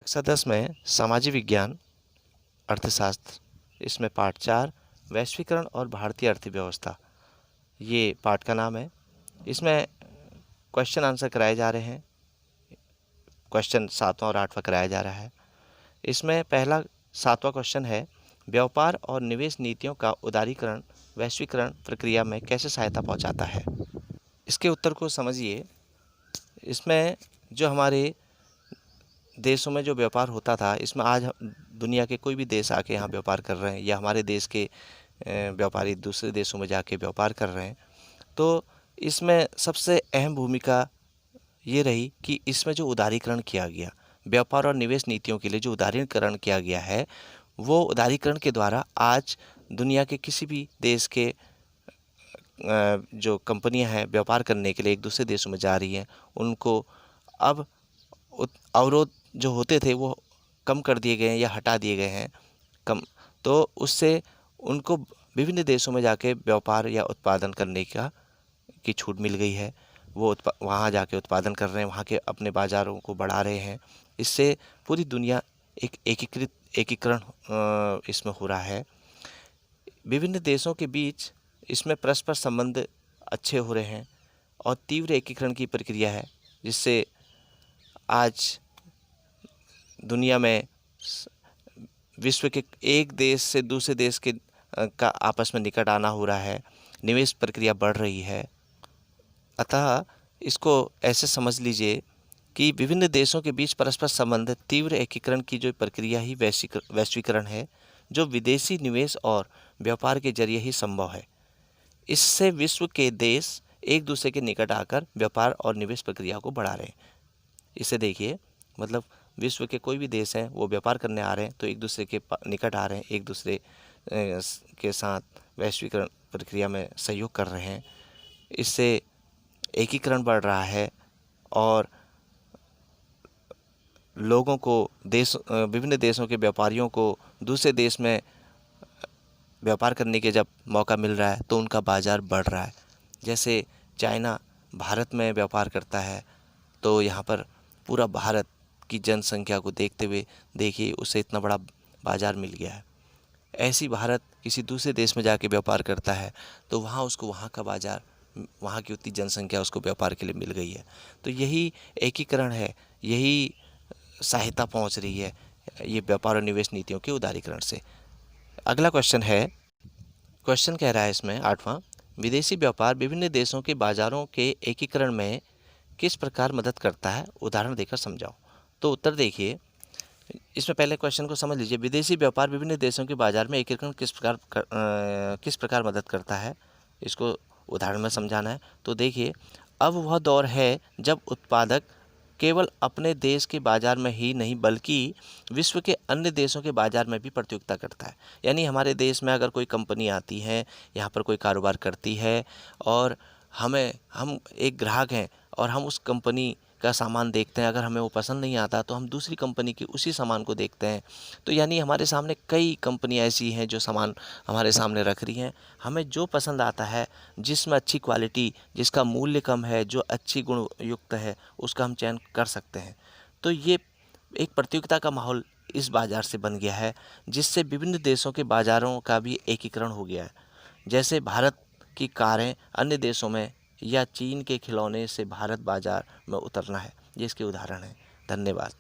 कक्षा 10 में सामाजिक विज्ञान अर्थशास्त्र, इसमें पाठ 4 वैश्वीकरण और भारतीय अर्थव्यवस्था, ये पाठ का नाम है। इसमें क्वेश्चन आंसर कराए जा रहे हैं। क्वेश्चन 7वां और 8वां कराया जा रहा है। इसमें पहला 7वां क्वेश्चन है, व्यापार और निवेश नीतियों का उदारीकरण वैश्वीकरण प्रक्रिया में कैसे सहायता पहुंचाता है। इसके उत्तर को समझिए। इसमें जो हमारे देशों में जो व्यापार होता था, इसमें आज दुनिया के कोई भी देश आके यहाँ व्यापार कर रहे हैं या हमारे देश के व्यापारी दूसरे देशों में जाके व्यापार कर रहे हैं, तो इसमें सबसे अहम भूमिका ये रही कि इसमें जो उदारीकरण किया गया, व्यापार और निवेश नीतियों के लिए जो उदारीकरण किया गया है, वो उदारीकरण के द्वारा आज दुनिया के किसी भी देश के जो कंपनियां हैं व्यापार करने के लिए एक दूसरे देशों में जा रही हैं, उनको अब अवरोध जो होते थे वो कम कर दिए गए हैं या हटा दिए गए हैं कम, तो उससे उनको विभिन्न देशों में जाके व्यापार या उत्पादन करने की छूट मिल गई है। वो वहाँ जाके उत्पादन कर रहे हैं, वहाँ के अपने बाज़ारों को बढ़ा रहे हैं। इससे पूरी दुनिया एक एकीकरण इसमें हो रहा है। विभिन्न देशों के बीच इसमें परस्पर संबंध अच्छे हो रहे हैं और तीव्र एकीकरण की प्रक्रिया है, जिससे आज दुनिया में विश्व के एक देश से दूसरे देश के का आपस में निकट आना हो रहा है, निवेश प्रक्रिया बढ़ रही है। अतः इसको ऐसे समझ लीजिए कि विभिन्न देशों के बीच परस्पर संबंध तीव्र एकीकरण की जो प्रक्रिया ही वैश्वीकरण है, जो विदेशी निवेश और व्यापार के जरिए ही संभव है। इससे विश्व के देश एक दूसरे के निकट आकर व्यापार और निवेश प्रक्रिया को बढ़ा रहे हैं। इसे देखिए, मतलब विश्व के कोई भी देश हैं वो व्यापार करने आ रहे हैं तो एक दूसरे के निकट आ रहे हैं, एक दूसरे के साथ वैश्वीकरण प्रक्रिया में सहयोग कर रहे हैं। इससे एकीकरण बढ़ रहा है और लोगों को विभिन्न देशों के व्यापारियों को दूसरे देश में व्यापार करने के जब मौका मिल रहा है तो उनका बाज़ार बढ़ रहा है। जैसे चाइना भारत में व्यापार करता है तो यहाँ पर पूरा भारत की जनसंख्या को देखते हुए देखिए उसे इतना बड़ा बाज़ार मिल गया है। ऐसी भारत किसी दूसरे देश में जाके व्यापार करता है तो वहाँ उसको वहाँ का बाज़ार, वहाँ की उतनी जनसंख्या उसको व्यापार के लिए मिल गई है। तो यही एकीकरण है, यही सहायता पहुँच रही है ये व्यापार और निवेश नीतियों के उदारीकरण से। अगला क्वेश्चन है, क्वेश्चन कह रहा है इसमें 8वां, विदेशी व्यापार विभिन्न देशों के बाज़ारों के एकीकरण में किस प्रकार मदद करता है, उदाहरण देकर समझाओ। तो उत्तर देखिए, इसमें पहले क्वेश्चन को समझ लीजिए। विदेशी व्यापार विभिन्न देशों के बाजार में एकीकरण किस प्रकार मदद करता है, इसको उदाहरण में समझाना है। तो देखिए, अब वह दौर है जब उत्पादक केवल अपने देश के बाज़ार में ही नहीं बल्कि विश्व के अन्य देशों के बाज़ार में भी प्रतियोगिता करता है। यानी हमारे देश में अगर कोई कंपनी आती है, यहाँ पर कोई कारोबार करती है और हम एक ग्राहक हैं और हम उस कंपनी का सामान देखते हैं, अगर हमें वो पसंद नहीं आता तो हम दूसरी कंपनी की उसी सामान को देखते हैं। तो यानी हमारे सामने कई कंपनी ऐसी हैं जो सामान हमारे सामने रख रही हैं, हमें जो पसंद आता है, जिसमें अच्छी क्वालिटी, जिसका मूल्य कम है, जो अच्छी गुण युक्त है, उसका हम चयन कर सकते हैं। तो ये एक प्रतियोगिता का माहौल इस बाज़ार से बन गया है, जिससे विभिन्न देशों के बाज़ारों का भी एकीकरण हो गया है। जैसे भारत की कारें अन्य देशों में या चीन के खिलौने से भारत बाज़ार में उतरना है, ये इसके उदाहरण हैं। धन्यवाद।